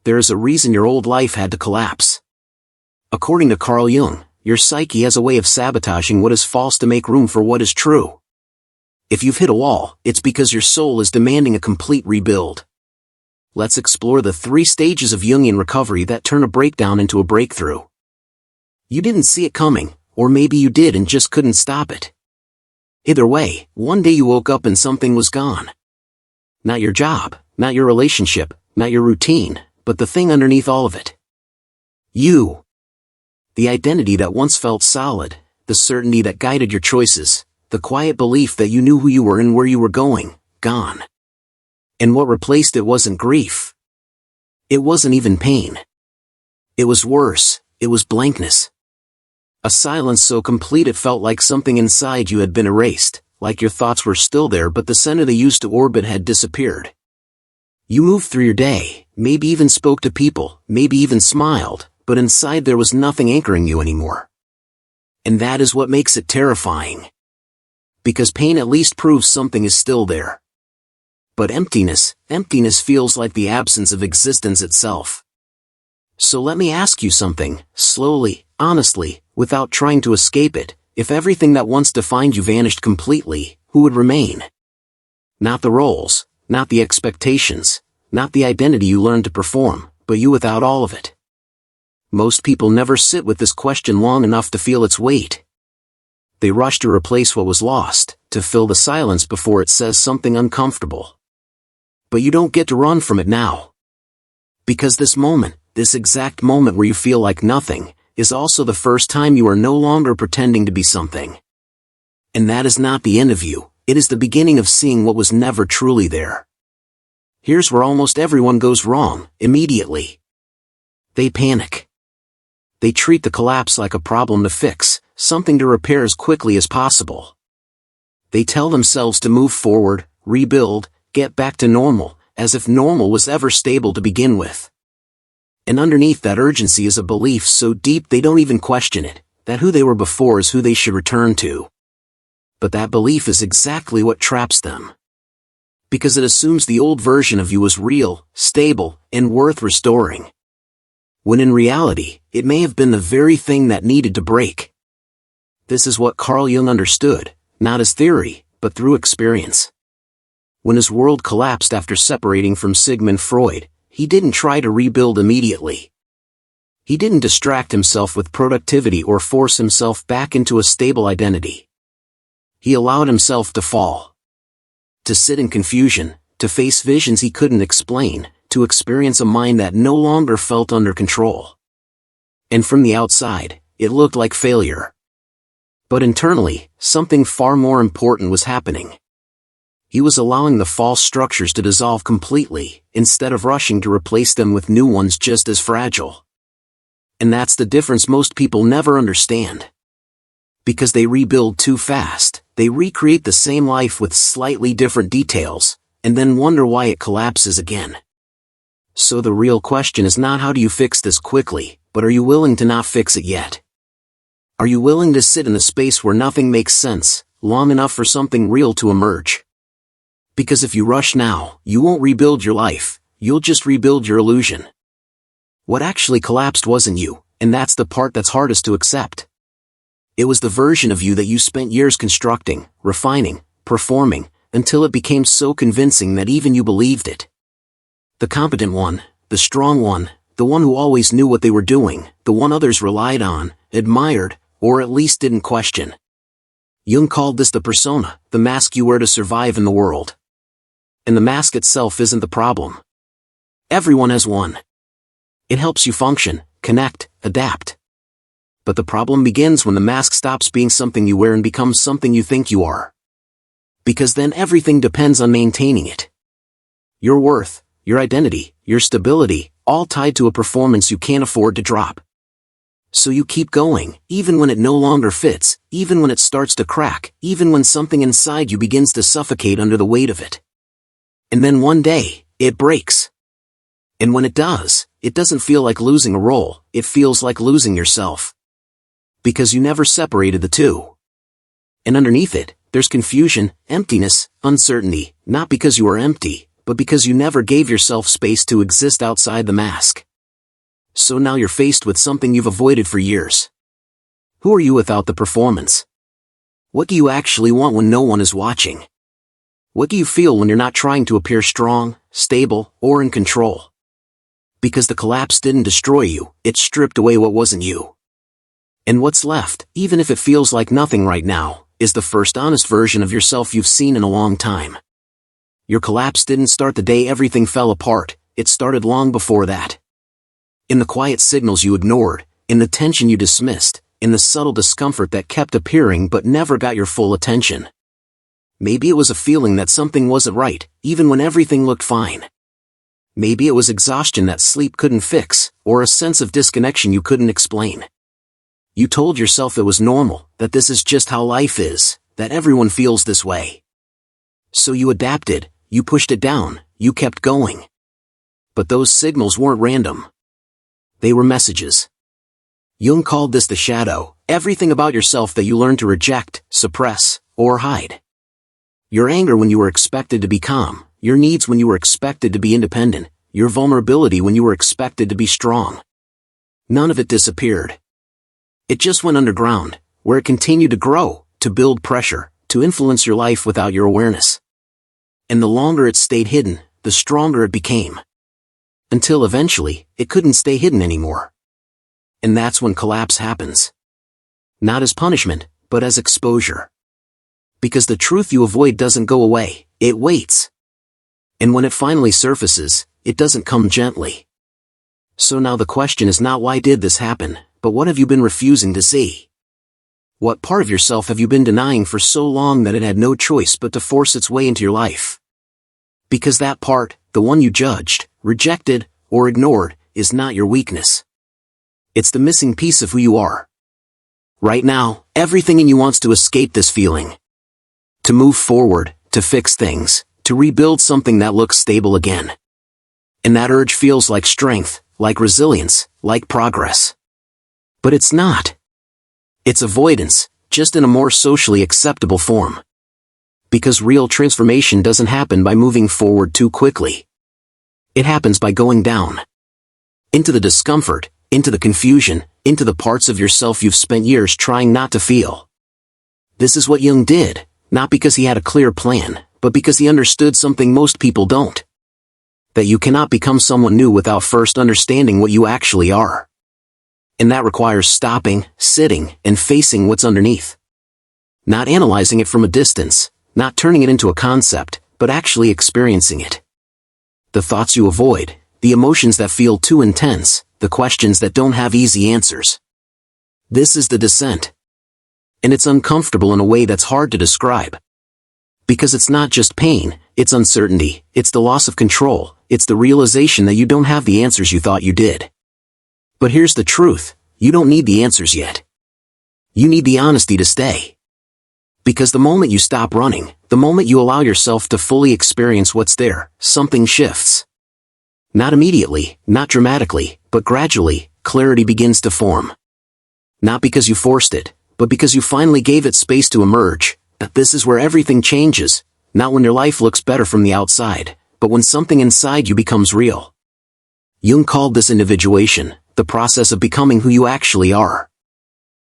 there is a reason your old life had to collapse. According to Carl Jung, your psyche has a way of sabotaging what is false to make room for what is true. If you've hit a wall, it's because your soul is demanding a complete rebuild. Let's explore the 3 stages of Jungian recovery that turn a breakdown into a breakthrough. You didn't see it coming, or maybe you did and just couldn't stop it. Either way, one day you woke up and something was gone. Not your job, not your relationship, not your routine, but the thing underneath all of it. You. The identity that once felt solid, the certainty that guided your choices, the quiet belief that you knew who you were and where you were going, gone. And what replaced it wasn't grief. It wasn't even pain. It was worse, it was blankness. A silence so complete it felt like something inside you had been erased, like your thoughts were still there but the center they used to orbit had disappeared. You moved through your day, maybe even spoke to people, maybe even smiled, but inside there was nothing anchoring you anymore. And that is what makes it terrifying. Because pain at least proves something is still there. But emptiness feels like the absence of existence itself. So let me ask you something, slowly, honestly, without trying to escape it. If everything that once defined you vanished completely, who would remain? Not the roles, not the expectations, not the identity you learned to perform, but you without all of it. Most people never sit with this question long enough to feel its weight. They rush to replace what was lost, to fill the silence before it says something uncomfortable. But you don't get to run from it now. Because this moment, this exact moment where you feel like nothing, is also the first time you are no longer pretending to be something. And that is not the end of you, it is the beginning of seeing what was never truly there. Here's where almost everyone goes wrong, immediately. They panic. They treat the collapse like a problem to fix, something to repair as quickly as possible. They tell themselves to move forward, rebuild, get back to normal, as if normal was ever stable to begin with. And underneath that urgency is a belief so deep they don't even question it, that who they were before is who they should return to. But that belief is exactly what traps them. Because it assumes the old version of you was real, stable, and worth restoring. When in reality, it may have been the very thing that needed to break. This is what Carl Jung understood, not as theory, but through experience. When his world collapsed after separating from Sigmund Freud, he didn't try to rebuild immediately. He didn't distract himself with productivity or force himself back into a stable identity. He allowed himself to fall. To sit in confusion, to face visions he couldn't explain, to experience a mind that no longer felt under control. And from the outside, it looked like failure. But internally, something far more important was happening. He was allowing the false structures to dissolve completely, instead of rushing to replace them with new ones just as fragile. And that's the difference most people never understand. Because they rebuild too fast, they recreate the same life with slightly different details, and then wonder why it collapses again. So the real question is not how do you fix this quickly, but are you willing to not fix it yet? Are you willing to sit in the space where nothing makes sense, long enough for something real to emerge? Because if you rush now, you won't rebuild your life, you'll just rebuild your illusion. What actually collapsed wasn't you, and that's the part that's hardest to accept. It was the version of you that you spent years constructing, refining, performing, until it became so convincing that even you believed it. The competent one, the strong one, the one who always knew what they were doing, the one others relied on, admired, or at least didn't question. Jung called this the persona, the mask you wear to survive in the world. And the mask itself isn't the problem. Everyone has one. It helps you function, connect, adapt. But the problem begins when the mask stops being something you wear and becomes something you think you are. Because then everything depends on maintaining it. Your worth, your identity, your stability, all tied to a performance you can't afford to drop. So you keep going, even when it no longer fits, even when it starts to crack, even when something inside you begins to suffocate under the weight of it. And then one day, it breaks. And when it does, it doesn't feel like losing a role, it feels like losing yourself. Because you never separated the two. And underneath it, there's confusion, emptiness, uncertainty, not because you are empty, but because you never gave yourself space to exist outside the mask. So now you're faced with something you've avoided for years. Who are you without the performance? What do you actually want when no one is watching? What do you feel when you're not trying to appear strong, stable, or in control? Because the collapse didn't destroy you, it stripped away what wasn't you. And what's left, even if it feels like nothing right now, is the first honest version of yourself you've seen in a long time. Your collapse didn't start the day everything fell apart, it started long before that. In the quiet signals you ignored, in the tension you dismissed, in the subtle discomfort that kept appearing but never got your full attention. Maybe it was a feeling that something wasn't right, even when everything looked fine. Maybe it was exhaustion that sleep couldn't fix, or a sense of disconnection you couldn't explain. You told yourself it was normal, that this is just how life is, that everyone feels this way. So you adapted, you pushed it down, you kept going. But those signals weren't random. They were messages. Jung called this the shadow, everything about yourself that you learned to reject, suppress, or hide. Your anger when you were expected to be calm, your needs when you were expected to be independent, your vulnerability when you were expected to be strong. None of it disappeared. It just went underground, where it continued to grow, to build pressure, to influence your life without your awareness. And the longer it stayed hidden, the stronger it became. Until eventually, it couldn't stay hidden anymore. And that's when collapse happens. Not as punishment, but as exposure. Because the truth you avoid doesn't go away, it waits. And when it finally surfaces, it doesn't come gently. So now the question is not why did this happen, but what have you been refusing to see? What part of yourself have you been denying for so long that it had no choice but to force its way into your life? Because that part, the one you judged, rejected, or ignored, is not your weakness. It's the missing piece of who you are. Right now, everything in you wants to escape this feeling. To move forward, to fix things, to rebuild something that looks stable again. And that urge feels like strength, like resilience, like progress. But it's not. It's avoidance, just in a more socially acceptable form. Because real transformation doesn't happen by moving forward too quickly. It happens by going down. Into the discomfort, into the confusion, into the parts of yourself you've spent years trying not to feel. This is what Jung did, not because he had a clear plan, but because he understood something most people don't. That you cannot become someone new without first understanding what you actually are. And that requires stopping, sitting, and facing what's underneath. Not analyzing it from a distance, not turning it into a concept, but actually experiencing it. The thoughts you avoid, the emotions that feel too intense, the questions that don't have easy answers. This is the descent. And it's uncomfortable in a way that's hard to describe. Because it's not just pain, it's uncertainty, it's the loss of control, it's the realization that you don't have the answers you thought you did. But here's the truth, you don't need the answers yet. You need the honesty to stay. Because the moment you stop running, the moment you allow yourself to fully experience what's there, something shifts. Not immediately, not dramatically, but gradually, clarity begins to form. Not because you forced it, but because you finally gave it space to emerge. That this is where everything changes, not when your life looks better from the outside, but when something inside you becomes real. Jung called this individuation, the process of becoming who you actually are.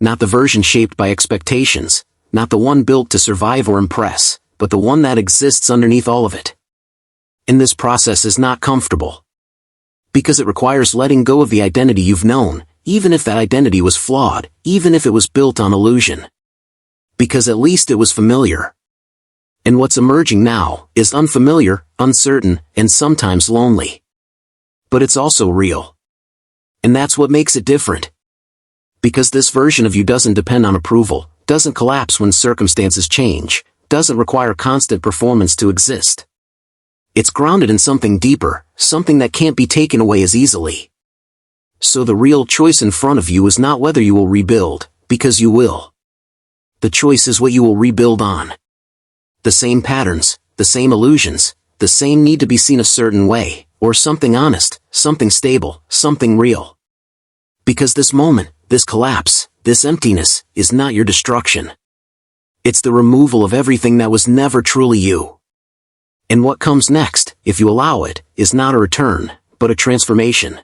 Not the version shaped by expectations, not the one built to survive or impress, but the one that exists underneath all of it. And this process is not comfortable. Because it requires letting go of the identity you've known, even if that identity was flawed, even if it was built on illusion. Because at least it was familiar. And what's emerging now is unfamiliar, uncertain, and sometimes lonely. But it's also real. And that's what makes it different. Because this version of you doesn't depend on approval, doesn't collapse when circumstances change, doesn't require constant performance to exist. It's grounded in something deeper, something that can't be taken away as easily. So the real choice in front of you is not whether you will rebuild, because you will. The choice is what you will rebuild on. The same patterns, the same illusions, the same need to be seen a certain way, or something honest, something stable, something real. Because this moment, this collapse, this emptiness, is not your destruction. It's the removal of everything that was never truly you. And what comes next, if you allow it, is not a return, but a transformation.